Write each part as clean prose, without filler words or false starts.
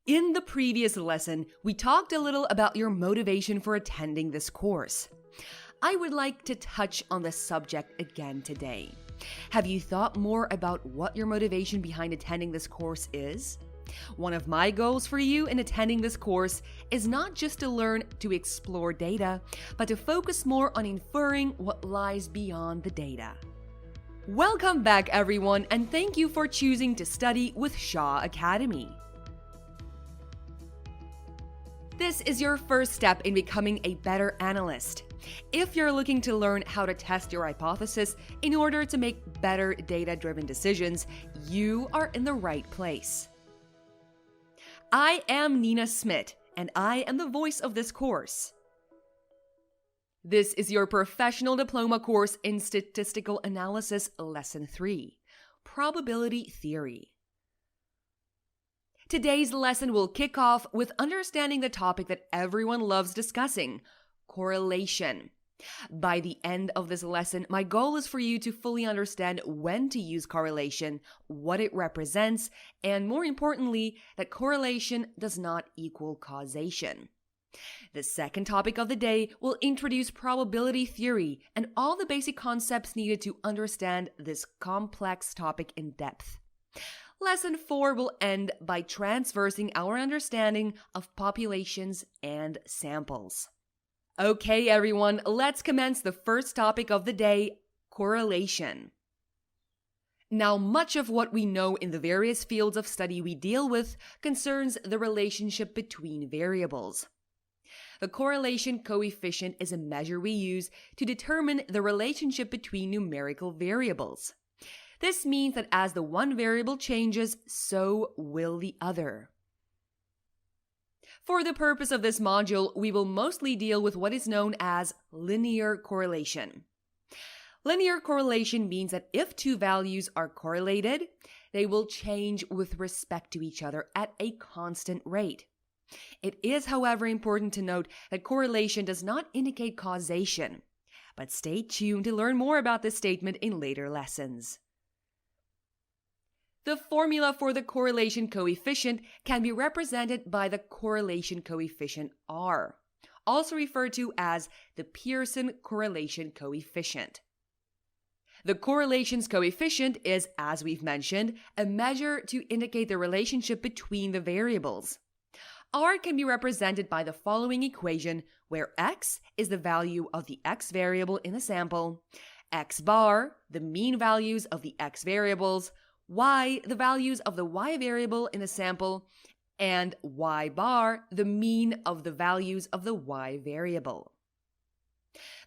In the previous lesson, we talked a little about your motivation for attending this course. I would like to touch on the subject again today. Have you thought more about what your motivation behind attending this course is? One of my goals for you in attending this course is not just to learn to explore data, but to focus more on inferring what lies beyond the data. Welcome back, everyone, and thank you for choosing to study with Shaw Academy. This is your first step in becoming a better analyst. If you're looking to learn how to test your hypothesis in order to make better data-driven decisions, you are in the right place. I am Nina Smit, and I am the voice of this course. This is your professional diploma course in Statistical Analysis, Lesson 3, Probability Theory. Today's lesson will kick off with understanding the topic that everyone loves discussing, correlation. By the end of this lesson, my goal is for you to fully understand when to use correlation, what it represents, and more importantly, that correlation does not equal causation. The second topic of the day will introduce probability theory and all the basic concepts needed to understand this complex topic in depth. Lesson 4 will end by transversing our understanding of populations and samples. Okay, everyone, let's commence the first topic of the day, correlation. Now, much of what we know in the various fields of study we deal with concerns the relationship between variables. The correlation coefficient is a measure we use to determine the relationship between numerical variables. This means that as the one variable changes, so will the other. For the purpose of this module, we will mostly deal with what is known as linear correlation. Linear correlation means that if two values are correlated, they will change with respect to each other at a constant rate. It is, however, important to note that correlation does not indicate causation, but stay tuned to learn more about this statement in later lessons. The formula for the correlation coefficient can be represented by the correlation coefficient R, also referred to as the Pearson correlation coefficient. The correlation's coefficient is, as we've mentioned, a measure to indicate the relationship between the variables. R can be represented by the following equation, where x is the value of the x variable in the sample, x bar, the mean values of the x variables, y, the values of the y variable in the sample, and y bar, the mean of the values of the y variable.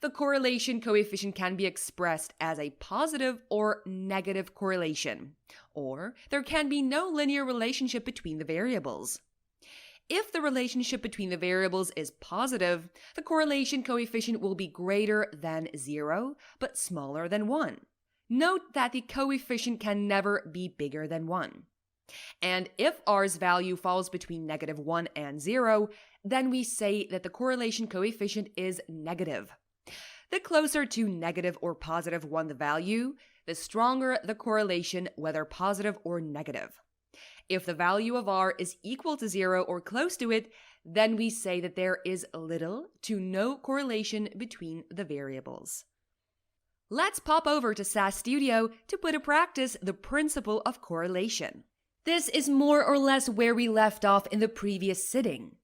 The correlation coefficient can be expressed as a positive or negative correlation, or there can be no linear relationship between the variables. If the relationship between the variables is positive, the correlation coefficient will be greater than 0, but smaller than 1. Note that the coefficient can never be bigger than 1. And if R's value falls between -1 and 0, then we say that the correlation coefficient is negative. The closer to negative or positive 1 the value, the stronger the correlation, whether positive or negative. If the value of R is equal to 0 or close to it, then we say that there is little to no correlation between the variables. Let's pop over to SAS Studio to put to practice the principle of correlation. This is more or less where we left off in the previous sitting.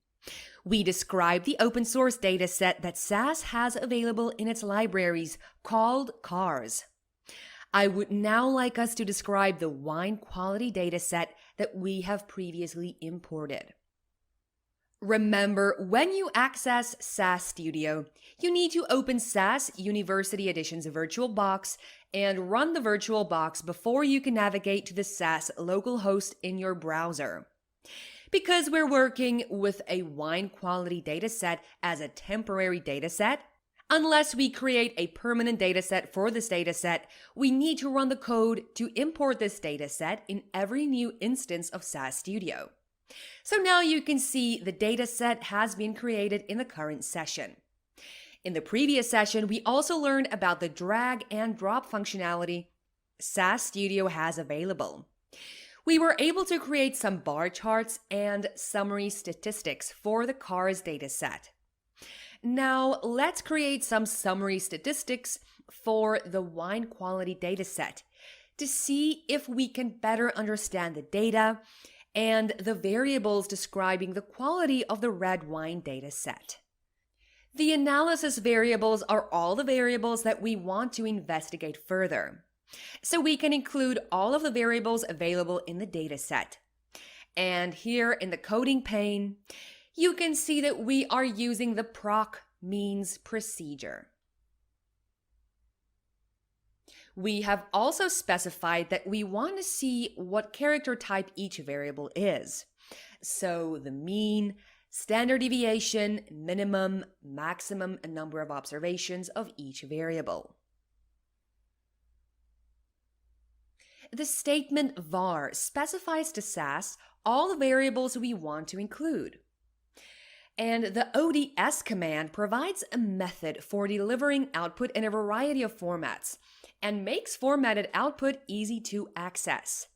We described the open source dataset that SAS has available in its libraries called CARS. I would now like us to describe the wine quality dataset that we have previously imported. Remember, when you access SAS Studio, you need to open SAS University Edition's VirtualBox and run the VirtualBox before you can navigate to the SAS localhost in your browser. Because we're working with a wine quality dataset as a temporary dataset, unless we create a permanent dataset for this dataset, we need to run the code to import this dataset in every new instance of SAS Studio. So now you can see the dataset has been created in the current session. In the previous session, we also learned about the drag and drop functionality SAS Studio has available. We were able to create some bar charts and summary statistics for the CARS dataset. Now, let's create some summary statistics for the wine quality dataset to see if we can better understand the data and the variables describing the quality of the red wine dataset. The analysis variables are all the variables that we want to investigate further. So we can include all of the variables available in the dataset. And here in the coding pane, you can see that we are using the proc means procedure. We have also specified that we want to see what character type each variable is. So the mean, standard deviation, minimum, maximum number of observations of each variable. The statement var specifies to SAS all the variables we want to include. And the ODS command provides a method for delivering output in a variety of formats and makes formatted output easy to access.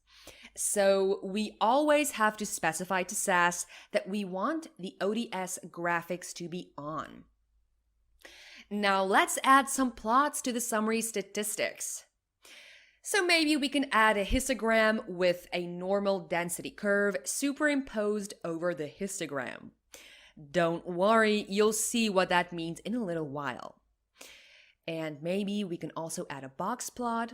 So we always have to specify to SAS that we want the ODS graphics to be on. Now let's add some plots to the summary statistics. So maybe we can add a histogram with a normal density curve superimposed over the histogram. Don't worry, you'll see what that means in a little while. And maybe we can also add a box plot.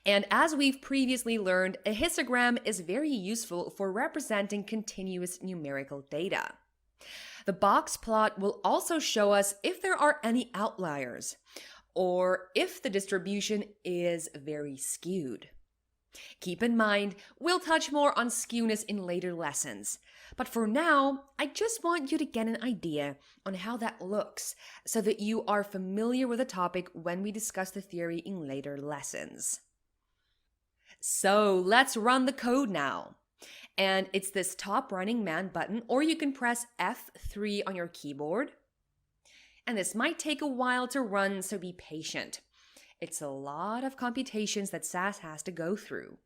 And as we've previously learned, a histogram is very useful for representing continuous numerical data. The box plot will also show us if there are any outliers, or if the distribution is very skewed. Keep in mind, we'll touch more on skewness in later lessons. But for now, I just want you to get an idea on how that looks so that you are familiar with the topic when we discuss the theory in later lessons. So let's run the code now. And it's this top running man button, or you can press F3 on your keyboard. And this might take a while to run, so be patient. It's a lot of computations that SAS has to go through.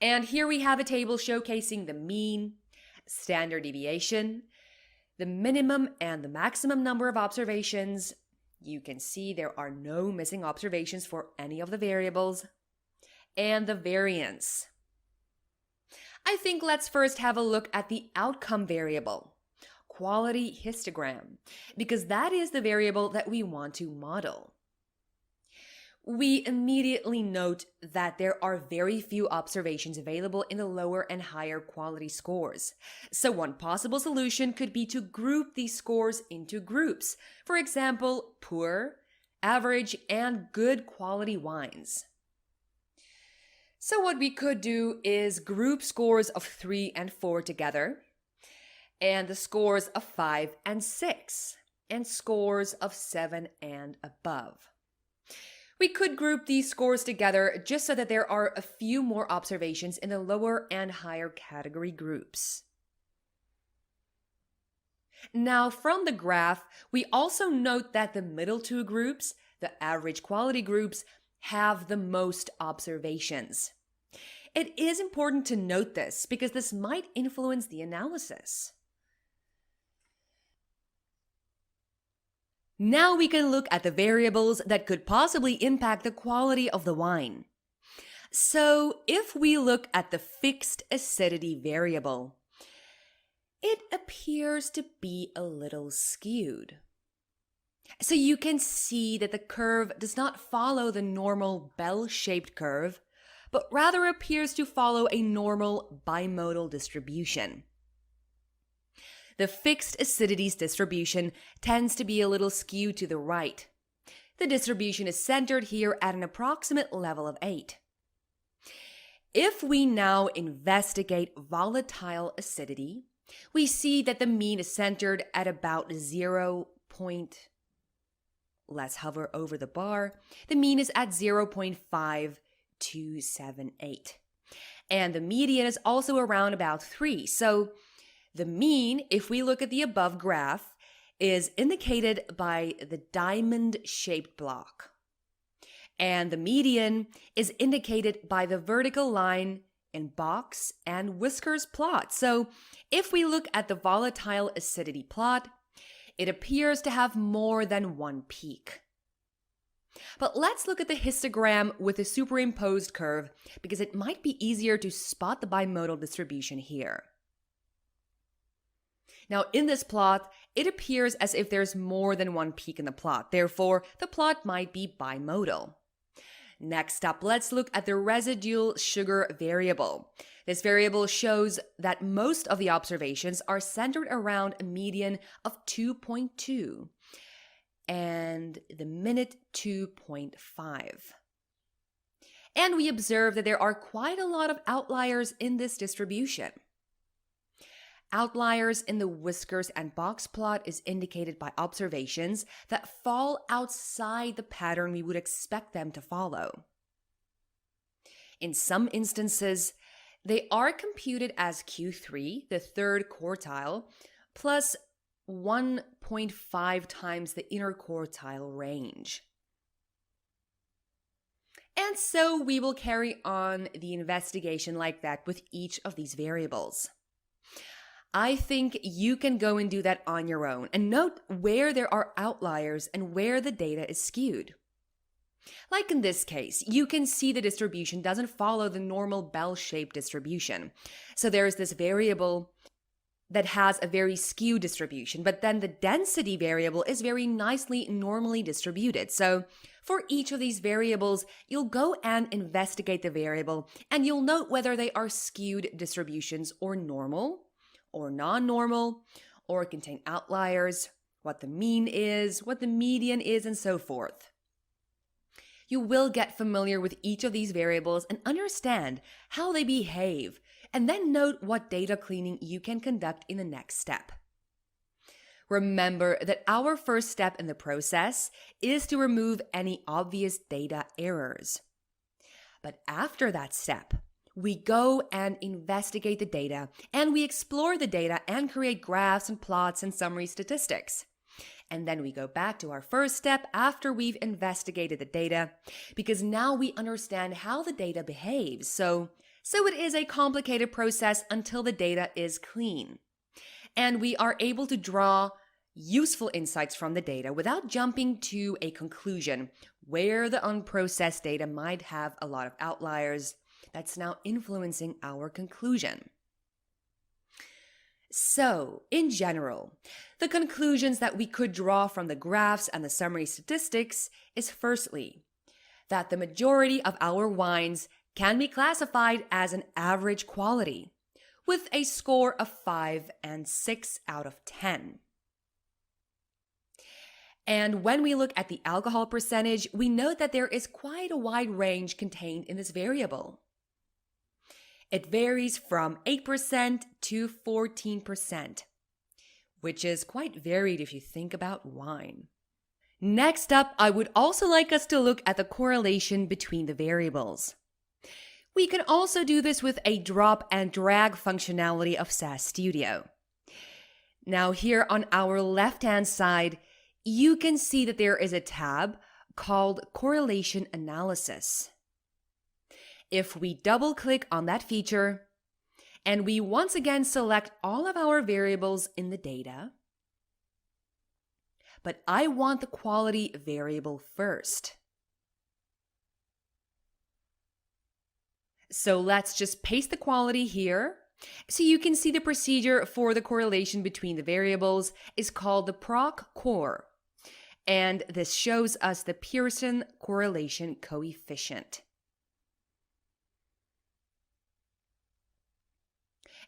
And here we have a table showcasing the mean, standard deviation, the minimum and the maximum number of observations. You can see there are no missing observations for any of the variables, and the variance. I think let's first have a look at the outcome variable, quality histogram, because that is the variable that we want to model. We immediately note that there are very few observations available in the lower and higher quality scores. So one possible solution could be to group these scores into groups. For example, poor, average, and good quality wines. So what we could do is group scores of 3 and 4 together, and the scores of 5 and 6, and scores of 7 and above. We could group these scores together just so that there are a few more observations in the lower and higher category groups. Now, from the graph, we also note that the middle two groups, the average quality groups, have the most observations. It is important to note this because this might influence the analysis. Now we can look at the variables that could possibly impact the quality of the wine. So if we look at the fixed acidity variable, it appears to be a little skewed. So you can see that the curve does not follow the normal bell-shaped curve, but rather appears to follow a normal bimodal distribution. The fixed acidities distribution tends to be a little skewed to the right. The distribution is centered here at an approximate level of 8. If we now investigate volatile acidity, we see that the mean is centered at about 0. Let's hover over the bar. The mean is at 0.5278. And the median is also around about 3. So the mean, if we look at the above graph, is indicated by the diamond-shaped block. And the median is indicated by the vertical line in box and whiskers plot. So if we look at the volatile acidity plot, it appears to have more than one peak. But let's look at the histogram with a superimposed curve because it might be easier to spot the bimodal distribution here. Now, in this plot, it appears as if there's more than one peak in the plot. Therefore, the plot might be bimodal. Next up, let's look at the residual sugar variable. This variable shows that most of the observations are centered around a median of 2.2 and the minute 2.5. And we observe that there are quite a lot of outliers in this distribution. Outliers in the whiskers and box plot is indicated by observations that fall outside the pattern we would expect them to follow. In some instances, they are computed as Q3, the third quartile, plus 1.5 times the inner quartile range. And so we will carry on the investigation like that with each of these variables. I think you can go and do that on your own and note where there are outliers and where the data is skewed. Like in this case, you can see the distribution doesn't follow the normal bell-shaped distribution. So there's this variable that has a very skewed distribution, but then the density variable is very nicely normally distributed. So for each of these variables, you'll go and investigate the variable and you'll note whether they are skewed distributions or normal, or non-normal, or contain outliers, what the mean is, what the median is, and so forth. You will get familiar with each of these variables and understand how they behave, and then note what data cleaning you can conduct in the next step. Remember that our first step in the process is to remove any obvious data errors. But after that step, we go and investigate the data, and we explore the data and create graphs and plots and summary statistics. And then we go back to our first step after we've investigated the data, because now we understand how the data behaves. So it is a complicated process until the data is clean. And we are able to draw useful insights from the data without jumping to a conclusion where the unprocessed data might have a lot of outliers that's now influencing our conclusion. So, in general, the conclusions that we could draw from the graphs and the summary statistics is firstly, that the majority of our wines can be classified as an average quality, with a score of 5 and 6 out of 10. And when we look at the alcohol percentage, we note that there is quite a wide range contained in this variable. It varies from 8% to 14%, which is quite varied if you think about wine. Next up, I would also like us to look at the correlation between the variables. We can also do this with a drop and drag functionality of SAS Studio. Now here on our left-hand side, you can see that there is a tab called Correlation Analysis. If we double-click on that feature, and we once again select all of our variables in the data, but I want the quality variable first. So let's just paste the quality here. So you can see the procedure for the correlation between the variables is called the PROC core. And this shows us the Pearson correlation coefficient.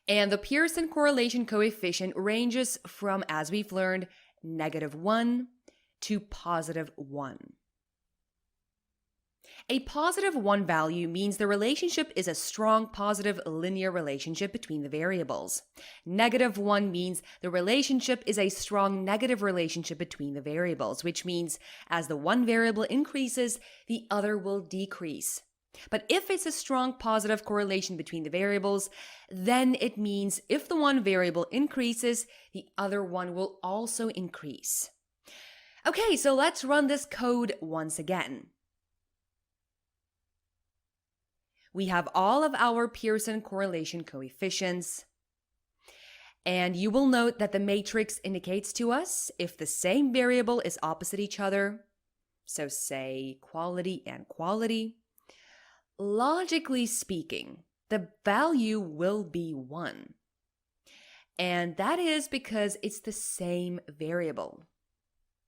And the Pearson correlation coefficient ranges from, as we've learned, -1 to +1. A +1 value means the relationship is a strong positive linear relationship between the variables. -1 means the relationship is a strong negative relationship between the variables, which means as the one variable increases, the other will decrease. But if it's a strong positive correlation between the variables, then it means if the one variable increases, the other one will also increase. Okay, so let's run this code once again. We have all of our Pearson correlation coefficients. And you will note that the matrix indicates to us if the same variable is opposite each other. So say quality and quality. Logically speaking, the value will be 1. And that is because it's the same variable.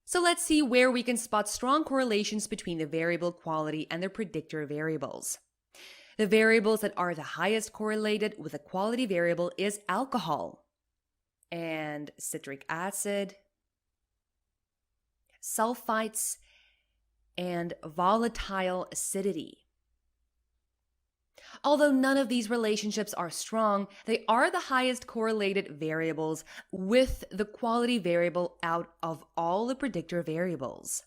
So let's see where we can spot strong correlations between the variable quality and their predictor variables. The variables that are the highest correlated with the quality variable is alcohol and citric acid, sulfites, and volatile acidity. Although none of these relationships are strong, they are the highest correlated variables with the quality variable out of all the predictor variables.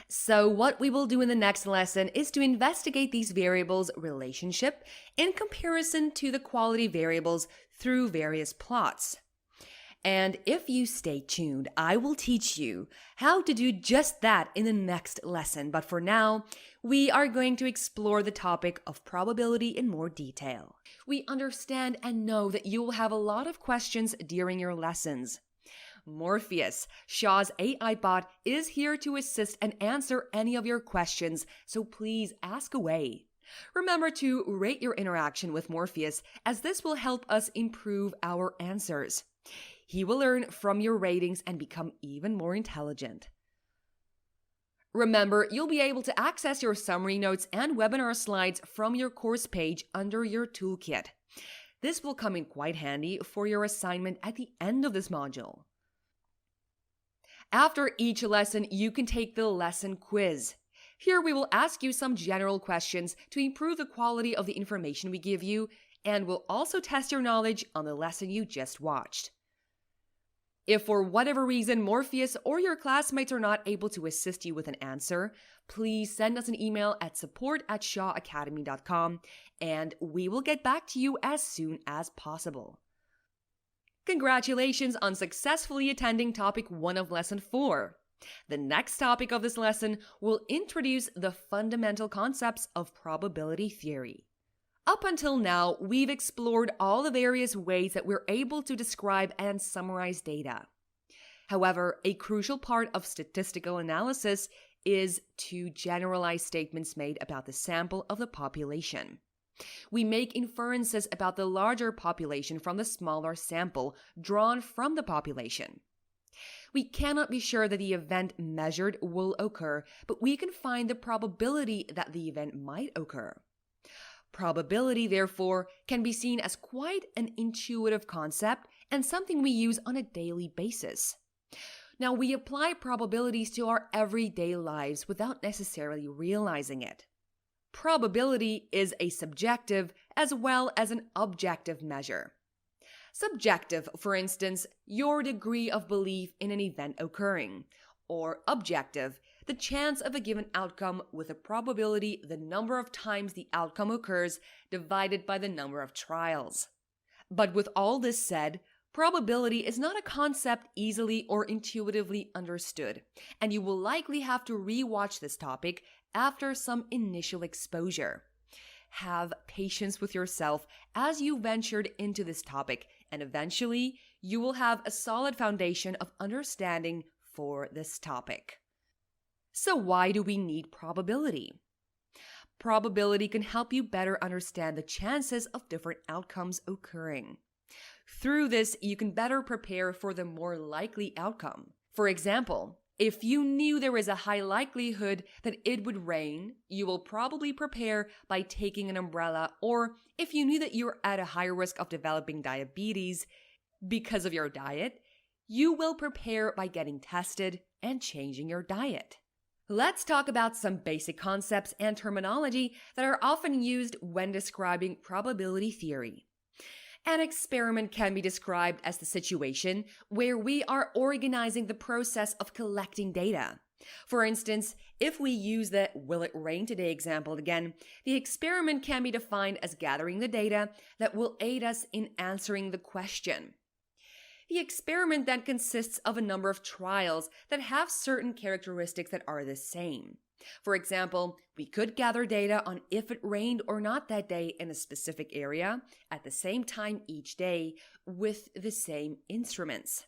So what we will do in the next lesson is to investigate these variables' relationship in comparison to the quality variables through various plots. And if you stay tuned, I will teach you how to do just that in the next lesson. But for now, we are going to explore the topic of probability in more detail. We understand and know that you will have a lot of questions during your lessons. Morpheus, Shaw's AI bot, is here to assist and answer any of your questions, so please ask away. Remember to rate your interaction with Morpheus, as this will help us improve our answers. He will learn from your ratings and become even more intelligent. Remember, you'll be able to access your summary notes and webinar slides from your course page under your toolkit. This will come in quite handy for your assignment at the end of this module. After each lesson, you can take the lesson quiz. Here we will ask you some general questions to improve the quality of the information we give you, and we'll also test your knowledge on the lesson you just watched. If for whatever reason Morpheus or your classmates are not able to assist you with an answer, please send us an email at support@shawacademy.com and we will get back to you as soon as possible. Congratulations on successfully attending topic 1 of lesson 4. The next topic of this lesson will introduce the fundamental concepts of probability theory. Up until now, we've explored all the various ways that we're able to describe and summarize data. However, a crucial part of statistical analysis is to generalize statements made about the sample of the population. We make inferences about the larger population from the smaller sample drawn from the population. We cannot be sure that the event measured will occur, but we can find the probability that the event might occur. Probability, therefore, can be seen as quite an intuitive concept and something we use on a daily basis. Now, we apply probabilities to our everyday lives without necessarily realizing it. Probability is a subjective as well as an objective measure. Subjective, for instance, your degree of belief in an event occurring, or objective, the chance of a given outcome with a probability the number of times the outcome occurs divided by the number of trials. But with all this said, probability is not a concept easily or intuitively understood, and you will likely have to re-watch this topic after some initial exposure. Have patience with yourself as you ventured into this topic, and eventually you will have a solid foundation of understanding for this topic. So why do we need probability? Probability can help you better understand the chances of different outcomes occurring. Through this, you can better prepare for the more likely outcome. For example, if you knew there is a high likelihood that it would rain, you will probably prepare by taking an umbrella, or if you knew that you're at a high risk of developing diabetes because of your diet, you will prepare by getting tested and changing your diet. Let's talk about some basic concepts and terminology that are often used when describing probability theory. An experiment can be described as the situation where we are organizing the process of collecting data. For instance, if we use the "will it rain today" example again, the experiment can be defined as gathering the data that will aid us in answering the question. The experiment then consists of a number of trials that have certain characteristics that are the same. For example, we could gather data on if it rained or not that day in a specific area at the same time each day with the same instruments.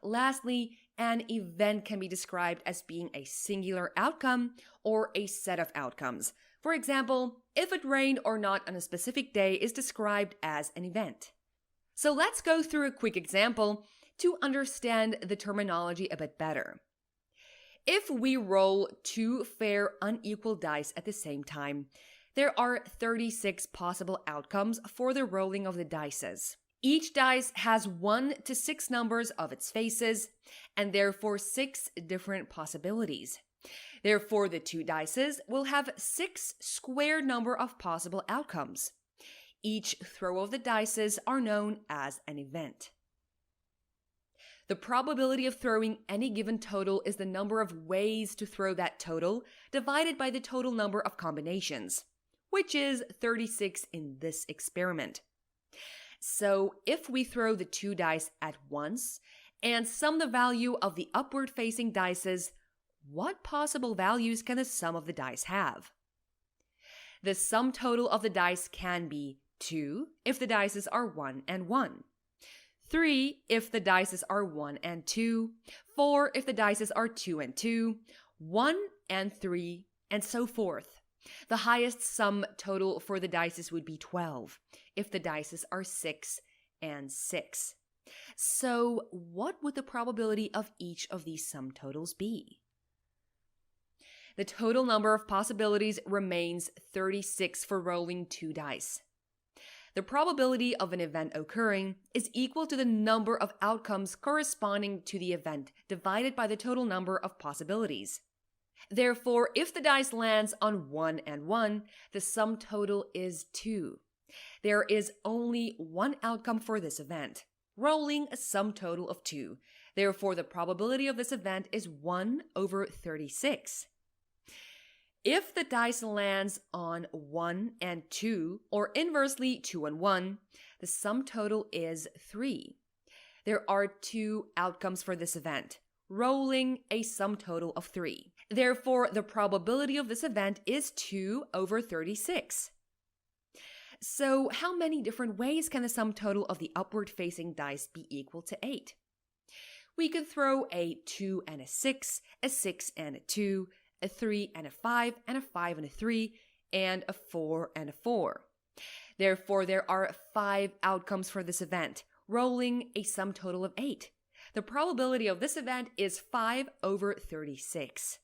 Lastly, an event can be described as being a singular outcome or a set of outcomes. For example, if it rained or not on a specific day is described as an event. So let's go through a quick example to understand the terminology a bit better. If we roll 2 fair unequal dice at the same time, there are 36 possible outcomes for the rolling of the dices. Each dice has 1 to 6 numbers of its faces, and therefore 6 different possibilities. Therefore, the 2 dices will have 6 square number of possible outcomes. Each throw of the dices are known as an event. The probability of throwing any given total is the number of ways to throw that total divided by the total number of combinations, which is 36 in this experiment. So if we throw the 2 dice at once and sum the value of the upward facing dices, what possible values can the sum of the dice have? The sum total of the dice can be 2 if the dices are 1 and 1. 3 if the dices are 1 and 2, 4 if the dices are 2 and 2, 1 and 3, and so forth. The highest sum total for the dices would be 12 if the dices are 6 and 6. So what would the probability of each of these sum totals be? The total number of possibilities remains 36 for rolling 2 dice. The probability of an event occurring is equal to the number of outcomes corresponding to the event divided by the total number of possibilities. Therefore, if the dice lands on 1 and 1, the sum total is 2. There is only one outcome for this event, rolling a sum total of 2. Therefore, the probability of this event is 1 over 36. If the dice lands on 1 and 2, or inversely 2 and 1, the sum total is 3. There are 2 outcomes for this event, rolling a sum total of 3. Therefore, the probability of this event is 2 over 36. So, how many different ways can the sum total of the upward-facing dice be equal to 8? We could throw a 2 and a 6 and a 2, a 3 and a 5, and a 5 and a 3, and a 4 and a 4. Therefore, there are 5 outcomes for this event, rolling a sum total of 8. The probability of this event is 5 over 36.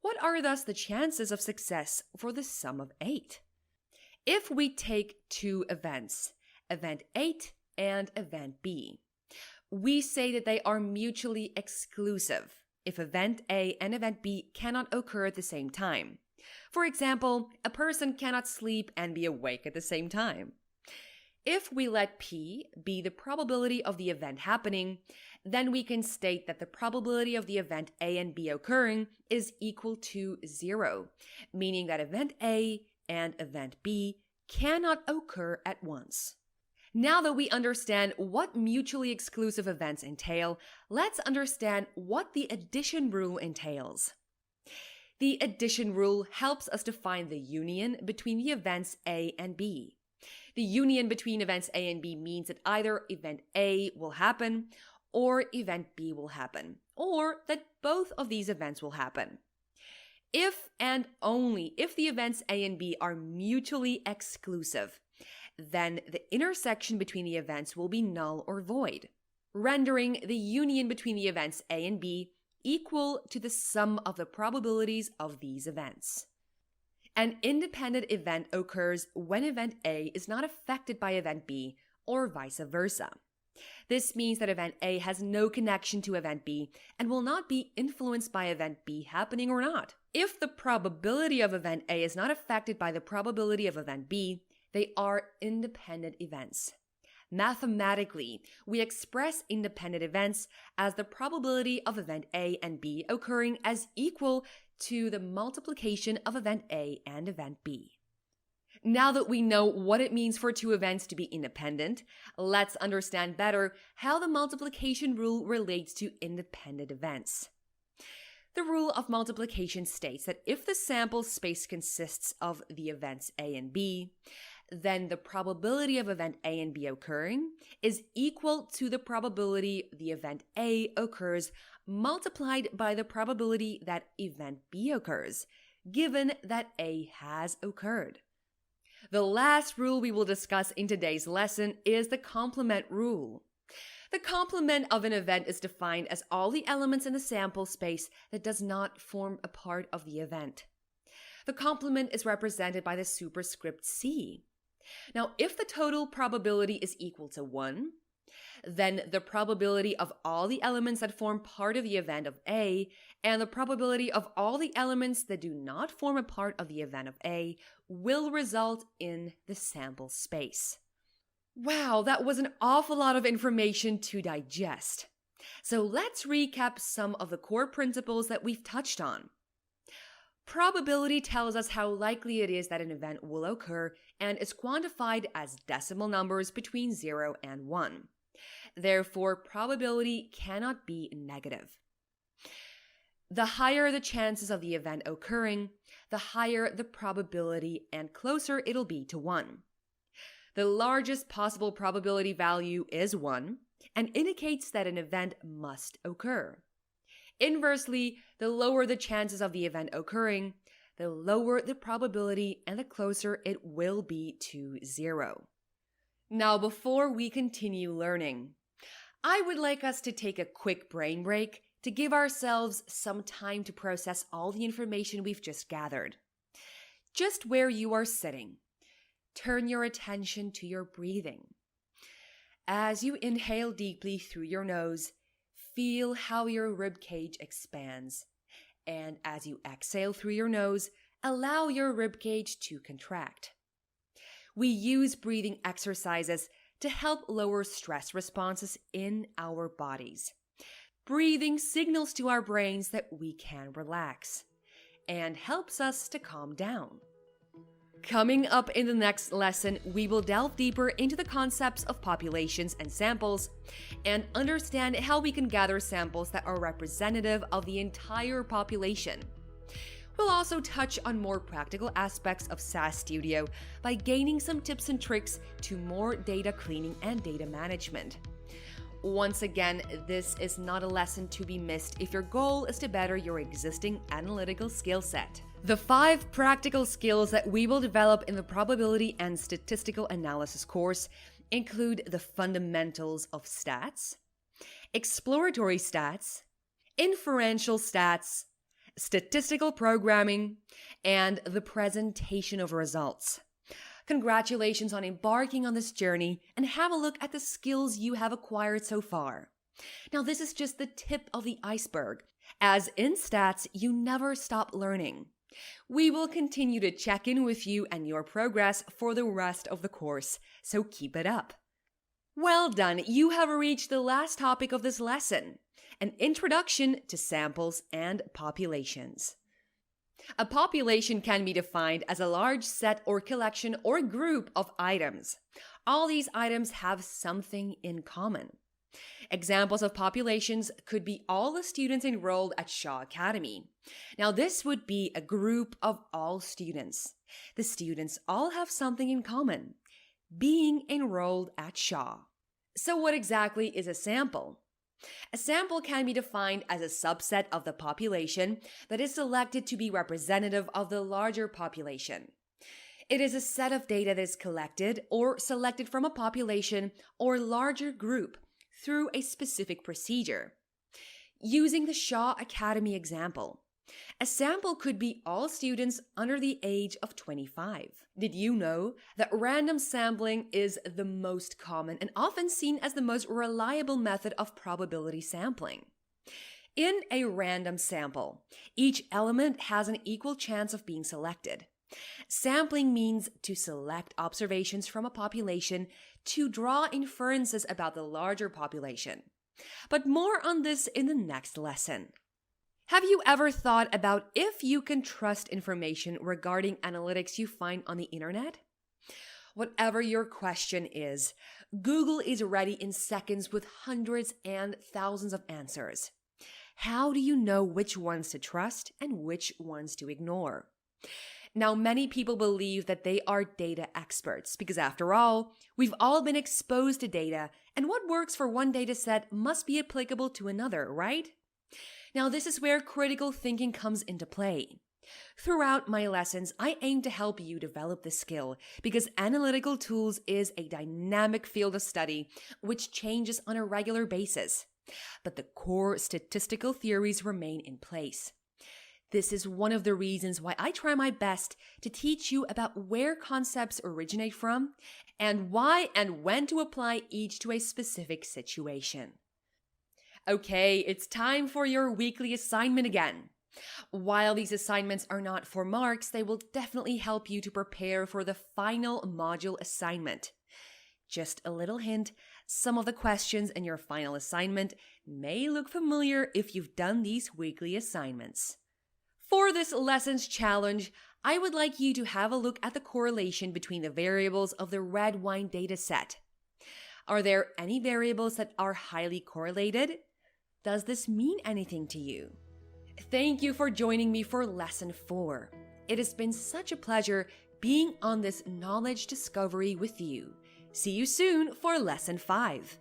What are thus the chances of success for the sum of 8? If we take 2 events, event 8 and event B, we say that they are mutually exclusive if event A and event B cannot occur at the same time. For example, a person cannot sleep and be awake at the same time. If we let P be the probability of the event happening, then we can state that the probability of the event A and B occurring is equal to 0, meaning that event A and event B cannot occur at once. Now that we understand what mutually exclusive events entail, let's understand what the addition rule entails. The addition rule helps us to find the union between the events A and B. The union between events A and B means that either event A will happen or event B will happen, or that both of these events will happen. If and only if the events A and B are mutually exclusive, then the intersection between the events will be null or void, rendering the union between the events A and B equal to the sum of the probabilities of these events. An independent event occurs when event A is not affected by event B, or vice versa. This means that event A has no connection to event B and will not be influenced by event B happening or not. If the probability of event A is not affected by the probability of event B, they are independent events. Mathematically, we express independent events as the probability of event A and B occurring as equal to the multiplication of event A and event B. Now that we know what it means for 2 events to be independent, let's understand better how the multiplication rule relates to independent events. The rule of multiplication states that if the sample space consists of the events A and B, then the probability of event A and B occurring is equal to the probability the event A occurs multiplied by the probability that event B occurs, given that A has occurred. The last rule we will discuss in today's lesson is the complement rule. The complement of an event is defined as all the elements in the sample space that does not form a part of the event. The complement is represented by the superscript C. Now, if the total probability is equal to 1, then the probability of all the elements that form part of the event of A and the probability of all the elements that do not form a part of the event of A will result in the sample space. Wow, that was an awful lot of information to digest. So let's recap some of the core principles that we've touched on. Probability tells us how likely it is that an event will occur and is quantified as decimal numbers between 0 and 1. Therefore, probability cannot be negative. The higher the chances of the event occurring, the higher the probability and closer it'll be to 1. The largest possible probability value is 1 and indicates that an event must occur. Inversely, the lower the chances of the event occurring, the lower the probability and the closer it will be to 0. Now, before we continue learning, I would like us to take a quick brain break to give ourselves some time to process all the information we've just gathered. Just where you are sitting, turn your attention to your breathing. As you inhale deeply through your nose, feel how your rib cage expands. And as you exhale through your nose, allow your rib cage to contract. We use breathing exercises to help lower stress responses in our bodies. Breathing signals to our brains that we can relax and helps us to calm down. Coming up in the next lesson, we will delve deeper into the concepts of populations and samples and understand how we can gather samples that are representative of the entire population. We'll also touch on more practical aspects of SAS Studio by gaining some tips and tricks to more data cleaning and data management. Once again, this is not a lesson to be missed if your goal is to better your existing analytical skill set. The 5 practical skills that we will develop in the Probability and Statistical Analysis course include the fundamentals of stats, exploratory stats, inferential stats, statistical programming, and the presentation of results. Congratulations on embarking on this journey, and have a look at the skills you have acquired so far. Now, this is just the tip of the iceberg, as in stats, you never stop learning. We will continue to check in with you and your progress for the rest of the course, so keep it up. Well done, you have reached the last topic of this lesson, an introduction to samples and populations. A population can be defined as a large set or collection or group of items. All these items have something in common. Examples of populations could be all the students enrolled at Shaw Academy. Now, this would be a group of all students. The students all have something in common, being enrolled at Shaw. So what exactly is a sample? A sample can be defined as a subset of the population that is selected to be representative of the larger population. It is a set of data that is collected or selected from a population or larger group through a specific procedure. Using the Shaw Academy example, a sample could be all students under the age of 25. Did you know that random sampling is the most common and often seen as the most reliable method of probability sampling? In a random sample, each element has an equal chance of being selected. Sampling means to select observations from a population to draw inferences about the larger population. But more on this in the next lesson. Have you ever thought about if you can trust information regarding analytics you find on the internet? Whatever your question is, Google is ready in seconds with hundreds and thousands of answers. How do you know which ones to trust and which ones to ignore? Now, many people believe that they are data experts because, after all, we've all been exposed to data, and what works for one data set must be applicable to another, right? Now, this is where critical thinking comes into play. Throughout my lessons, I aim to help you develop this skill because analytical tools is a dynamic field of study which changes on a regular basis. But the core statistical theories remain in place. This is one of the reasons why I try my best to teach you about where concepts originate from and why and when to apply each to a specific situation. Okay, it's time for your weekly assignment again. While these assignments are not for marks, they will definitely help you to prepare for the final module assignment. Just a little hint, some of the questions in your final assignment may look familiar if you've done these weekly assignments. For this lessons challenge, I would like you to have a look at the correlation between the variables of the red wine data set. Are there any variables that are highly correlated? Does this mean anything to you? Thank you for joining me for Lesson 4. It has been such a pleasure being on this knowledge discovery with you. See you soon for Lesson 5.